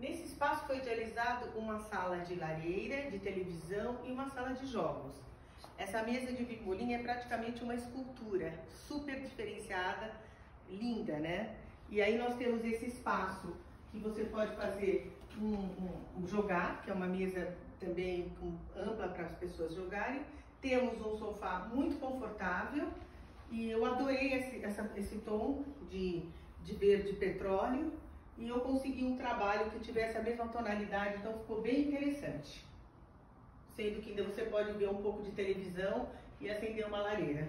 Nesse espaço foi idealizado uma sala de lareira, de televisão e uma sala de jogos. Essa mesa de pimbolim é praticamente uma escultura, super diferenciada, linda, né? E aí nós temos esse espaço que você pode fazer jogar, que é uma mesa também ampla para as pessoas jogarem. Temos um sofá muito confortável e eu adorei esse tom de verde petróleo e eu consegui um trabalho que tivesse a mesma tonalidade, então ficou bem interessante. Sendo que ainda você pode ver um pouco de televisão e acender uma lareira.